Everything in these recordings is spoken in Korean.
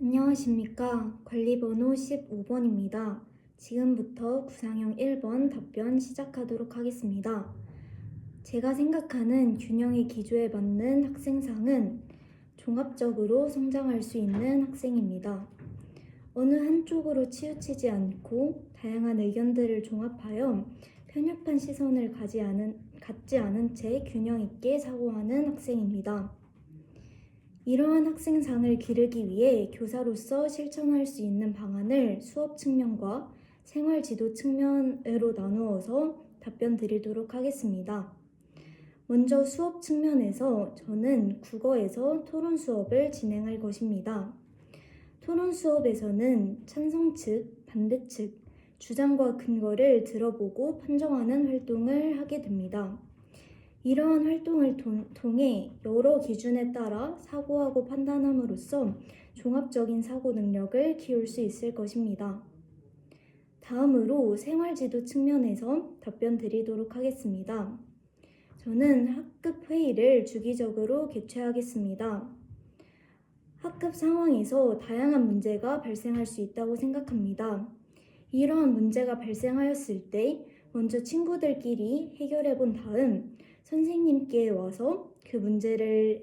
안녕하십니까. 관리번호 15번입니다. 지금부터 구상형 1번 답변 시작하도록 하겠습니다. 제가 생각하는 균형의 기조에 맞는 학생상은 종합적으로 성장할 수 있는 학생입니다. 어느 한쪽으로 치우치지 않고 다양한 의견들을 종합하여 편협한 시선을 갖지 않은 채 균형 있게 사고하는 학생입니다. 이러한 학생상을 기르기 위해 교사로서 실천할 수 있는 방안을 수업 측면과 생활 지도 측면으로 나누어서 답변 드리도록 하겠습니다. 먼저 수업 측면에서 저는 국어에서 토론 수업을 진행할 것입니다. 토론 수업에서는 찬성 측, 반대 측, 주장과 근거를 들어보고 판정하는 활동을 하게 됩니다. 이러한 활동을 통해 여러 기준에 따라 사고하고 판단함으로써 종합적인 사고 능력을 키울 수 있을 것입니다. 다음으로 생활지도 측면에서 답변 드리도록 하겠습니다. 저는 학급 회의를 주기적으로 개최하겠습니다. 학급 상황에서 다양한 문제가 발생할 수 있다고 생각합니다. 이러한 문제가 발생하였을 때 먼저 친구들끼리 해결해 본 다음 선생님께 와서 그 문제를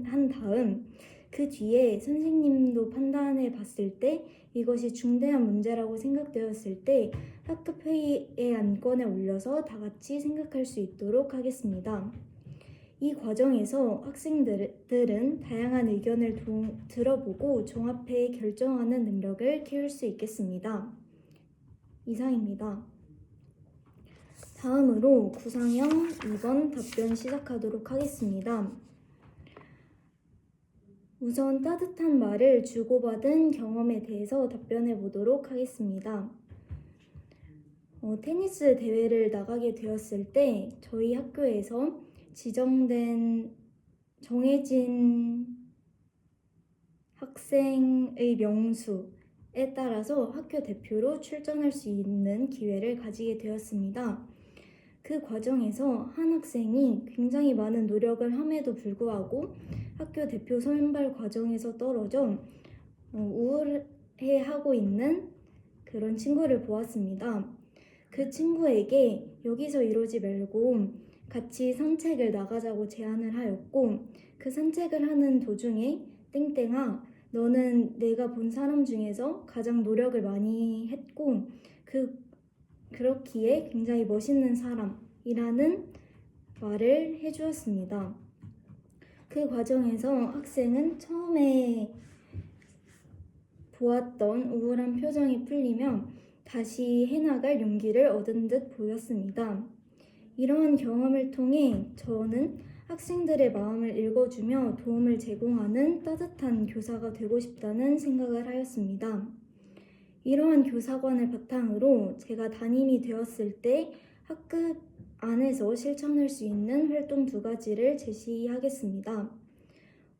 한 다음 그 뒤에 선생님도 판단해 봤을 때 이것이 중대한 문제라고 생각되었을 때 학급 회의의 안건에 올려서 다 같이 생각할 수 있도록 하겠습니다. 이 과정에서 학생들은 다양한 의견을 들어보고 종합해 결정하는 능력을 키울 수 있겠습니다. 이상입니다. 다음으로 구상형 2번 답변 시작하도록 하겠습니다. 우선 따뜻한 말을 주고받은 경험에 대해서 답변해 보도록 하겠습니다. 테니스 대회를 나가게 되었을 때 저희 학교에서 정해진 학생의 명수에 따라서 학교 대표로 출전할 수 있는 기회를 가지게 되었습니다. 그 과정에서 한 학생이 굉장히 많은 노력을 함에도 불구하고 학교 대표 선발 과정에서 떨어져 우울해하고 있는 그런 친구를 보았습니다. 그 친구에게 여기서 이러지 말고 같이 산책을 나가자고 제안을 하였고, 그 산책을 하는 도중에 땡땡아, 너는 내가 본 사람 중에서 가장 노력을 많이 했고 그렇기에 굉장히 멋있는 사람이라는 말을 해주었습니다. 그 과정에서 학생은 처음에 보았던 우울한 표정이 풀리며 다시 해나갈 용기를 얻은 듯 보였습니다. 이러한 경험을 통해 저는 학생들의 마음을 읽어주며 도움을 제공하는 따뜻한 교사가 되고 싶다는 생각을 하였습니다. 이러한 교사관을 바탕으로 제가 담임이 되었을 때 학급 안에서 실천할 수 있는 활동 2가지를 제시하겠습니다.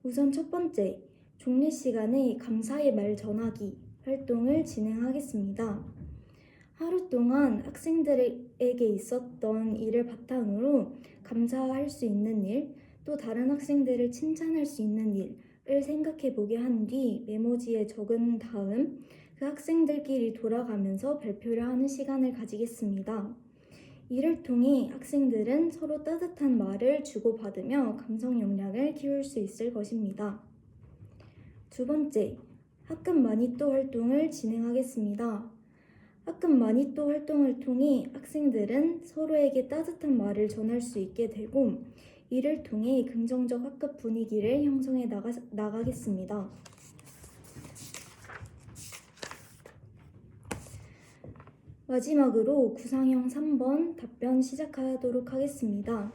우선 첫 번째, 종례 시간에 감사의 말 전하기 활동을 진행하겠습니다. 하루 동안 학생들에게 있었던 일을 바탕으로 감사할 수 있는 일, 또 다른 학생들을 칭찬할 수 있는 일을 생각해 보게 한 뒤 메모지에 적은 다음 그 학생들끼리 돌아가면서 발표를 하는 시간을 가지겠습니다. 이를 통해 학생들은 서로 따뜻한 말을 주고받으며 감성 역량을 키울 수 있을 것입니다. 두 번째, 학급 마니또 활동을 진행하겠습니다. 학급 마니또 활동을 통해 학생들은 서로에게 따뜻한 말을 전할 수 있게 되고 이를 통해 긍정적 학급 분위기를 형성해 나가겠습니다. 마지막으로 구상형 3번 답변 시작하도록 하겠습니다.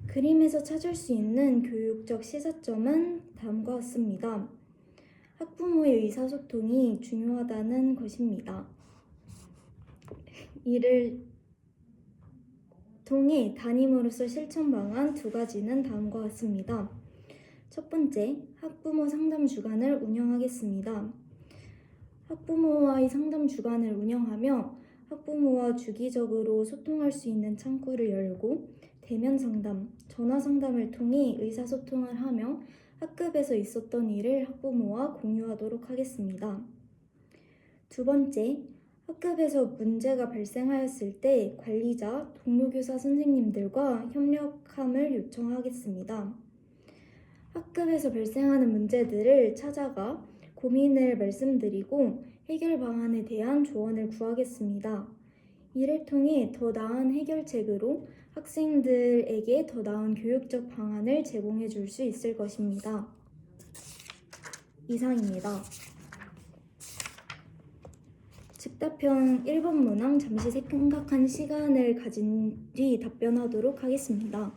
그림에서 찾을 수 있는 교육적 시사점은 다음과 같습니다. 학부모의 의사소통이 중요하다는 것입니다. 이를 통해 담임으로서 실천 방안 2가지는 다음과 같습니다. 첫 번째, 학부모 상담 주간을 운영하겠습니다. 학부모와의 상담 주간을 운영하며 학부모와 주기적으로 소통할 수 있는 창구를 열고 대면 상담, 전화 상담을 통해 의사소통을 하며 학급에서 있었던 일을 학부모와 공유하도록 하겠습니다. 두 번째, 학급에서 문제가 발생하였을 때 관리자, 동료교사 선생님들과 협력함을 요청하겠습니다. 학급에서 발생하는 문제들을 찾아가 고민을 말씀드리고 해결 방안에 대한 조언을 구하겠습니다. 이를 통해 더 나은 해결책으로 학생들에게 더 나은 교육적 방안을 제공해 줄 수 있을 것입니다. 이상입니다. 즉답형 1번 문항 잠시 생각한 시간을 가진 뒤 답변하도록 하겠습니다.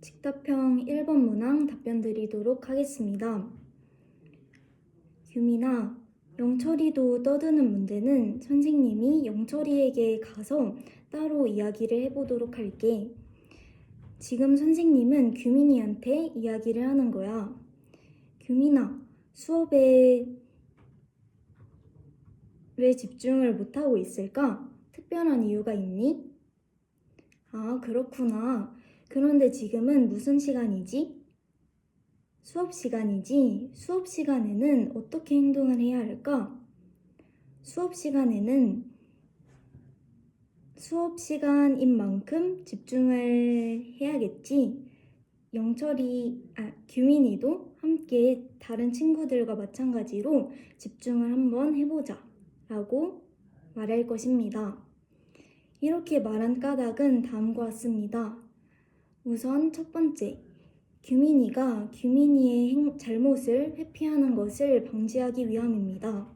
즉답형 1번 문항 답변 드리도록 하겠습니다. 규민아, 영철이도 떠드는 문제는 선생님이 영철이에게 가서 따로 이야기를 해보도록 할게. 지금 선생님은 규민이한테 이야기를 하는 거야. 규민아, 수업에 왜 집중을 못하고 있을까? 특별한 이유가 있니? 아, 그렇구나. 그런데 지금은 무슨 시간이지? 수업 시간이지. 수업 시간에는 어떻게 행동을 해야 할까? 수업 시간에는 수업 시간인 만큼 집중을 해야겠지. 규민이도 함께 다른 친구들과 마찬가지로 집중을 한번 해보자 라고 말할 것입니다. 이렇게 말한 까닭은 다음과 같습니다. 우선 첫 번째, 규민이가 규민이의 잘못을 회피하는 것을 방지하기 위함입니다.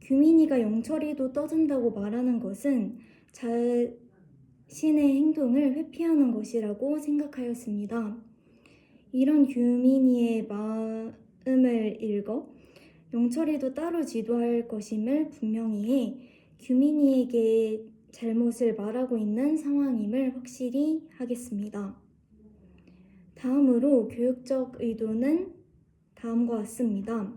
규민이가 영철이도 떠든다고 말하는 것은 자신의 행동을 회피하는 것이라고 생각하였습니다. 이런 규민이의 마음을 읽어 영철이도 따로 지도할 것임을 분명히 해 규민이에게 잘못을 말하고 있는 상황임을 확실히 하겠습니다. 다음으로 교육적 의도는 다음과 같습니다.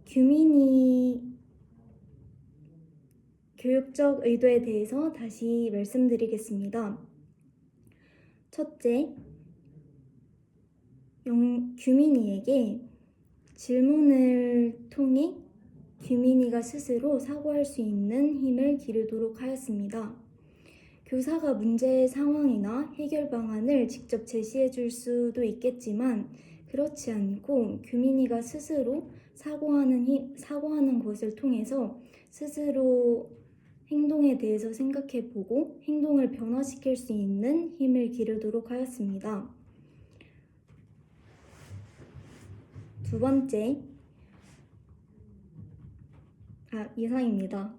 규민이 교육적 의도에 대해서 다시 말씀드리겠습니다. 첫째, 규민이에게 질문을 통해 규민이가 스스로 사고할 수 있는 힘을 기르도록 하였습니다. 교사가 문제의 상황이나 해결 방안을 직접 제시해 줄 수도 있겠지만 그렇지 않고 규민이가 스스로 사고하는 것을 통해서 스스로 행동에 대해서 생각해 보고 행동을 변화시킬 수 있는 힘을 기르도록 하였습니다. 두 번째, 이상입니다.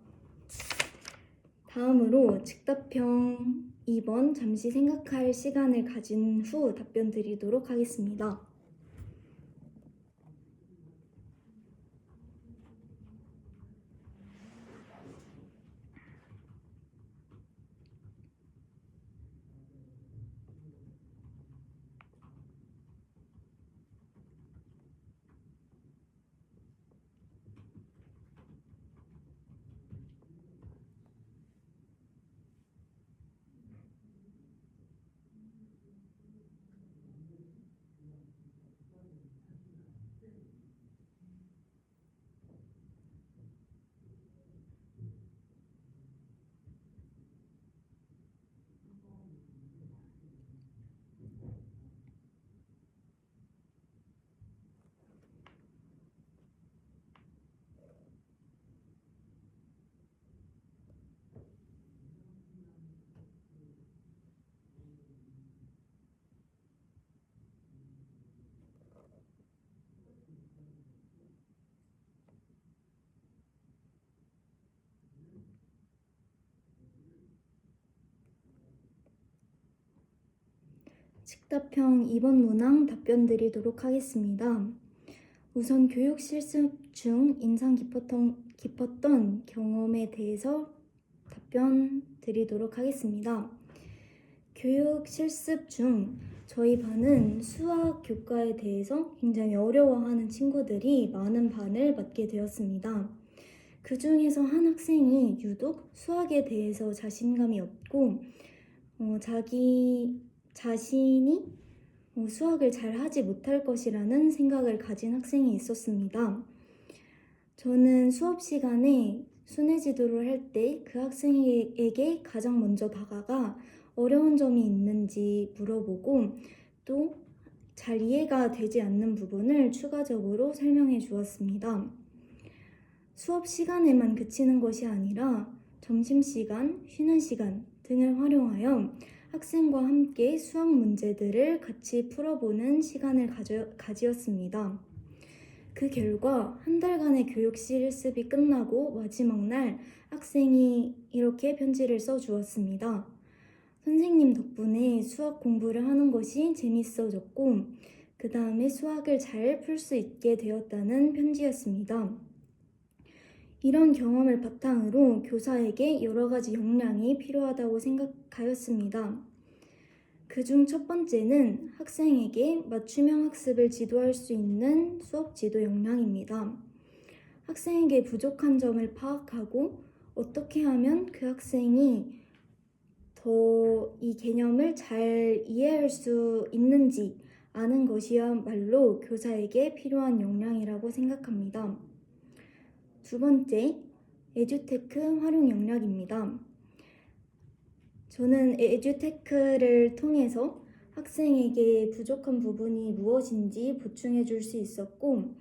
다음으로 즉답형 2번 잠시 생각할 시간을 가진 후 답변 드리도록 하겠습니다. 식답형 2번 문항 답변 드리도록 하겠습니다. 우선 교육 실습 중 인상 깊었던 경험에 대해서 답변 드리도록 하겠습니다. 교육 실습 중 저희 반은 수학 교과에 대해서 굉장히 어려워하는 친구들이 많은 반을 맡게 되었습니다. 그 중에서 한 학생이 유독 수학에 대해서 자신감이 없고 자기 자신이 수학을 잘 하지 못할 것이라는 생각을 가진 학생이 있었습니다. 저는 수업 시간에 순회지도를 할 때 그 학생에게 가장 먼저 다가가 어려운 점이 있는지 물어보고 또 잘 이해가 되지 않는 부분을 추가적으로 설명해 주었습니다. 수업 시간에만 그치는 것이 아니라 점심시간, 쉬는 시간 등을 활용하여 학생과 함께 수학 문제들을 같이 풀어보는 시간을 가지었습니다. 그 결과 한 달간의 교육 실습이 끝나고 마지막 날 학생이 이렇게 편지를 써주었습니다. 선생님 덕분에 수학 공부를 하는 것이 재밌어졌고 그 다음에 수학을 잘 풀 수 있게 되었다는 편지였습니다. 이런 경험을 바탕으로 교사에게 여러 가지 역량이 필요하다고 생각하였습니다. 그중 첫 번째는 학생에게 맞춤형 학습을 지도할 수 있는 수업 지도 역량입니다. 학생에게 부족한 점을 파악하고 어떻게 하면 그 학생이 더 이 개념을 잘 이해할 수 있는지 아는 것이야말로 교사에게 필요한 역량이라고 생각합니다. 두 번째, 에듀테크 활용 역량입니다. 저는 에듀테크를 통해서 학생에게 부족한 부분이 무엇인지 보충해 줄 수 있었고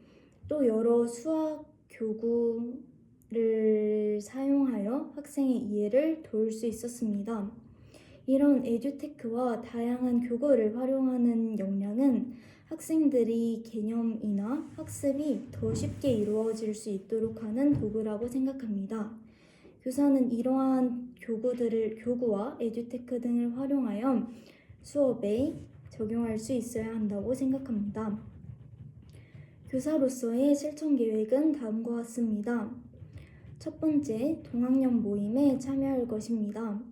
또 여러 수학 교구를 사용하여 학생의 이해를 도울 수 있었습니다. 이런 에듀테크와 다양한 교구를 활용하는 역량은 학생들이 개념이나 학습이 더 쉽게 이루어질 수 있도록 하는 도구라고 생각합니다. 교사는 이러한 교구와 에듀테크 등을 활용하여 수업에 적용할 수 있어야 한다고 생각합니다. 교사로서의 실천 계획은 다음과 같습니다. 첫 번째, 동학년 모임에 참여할 것입니다.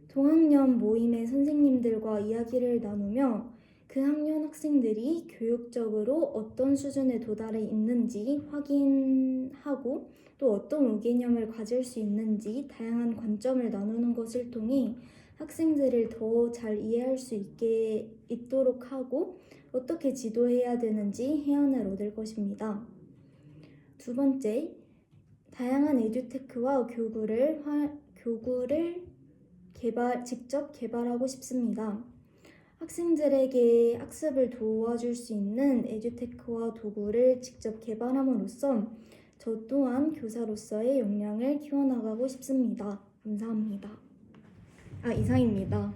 동학년 모임의 선생님들과 이야기를 나누며 그 학년 학생들이 교육적으로 어떤 수준에 도달해 있는지 확인하고 또 어떤 의개념을 가질 수 있는지 다양한 관점을 나누는 것을 통해 학생들을 더 잘 이해할 수 있도록 하고 어떻게 지도해야 되는지 해안을 얻을 것입니다. 두 번째, 다양한 에듀테크와 교구를 직접 개발하고 싶습니다. 학생들에게 학습을 도와줄 수 있는 에듀테크와 도구를 직접 개발함으로써 저 또한 교사로서의 역량을 키워나가고 싶습니다. 감사합니다. 이상입니다.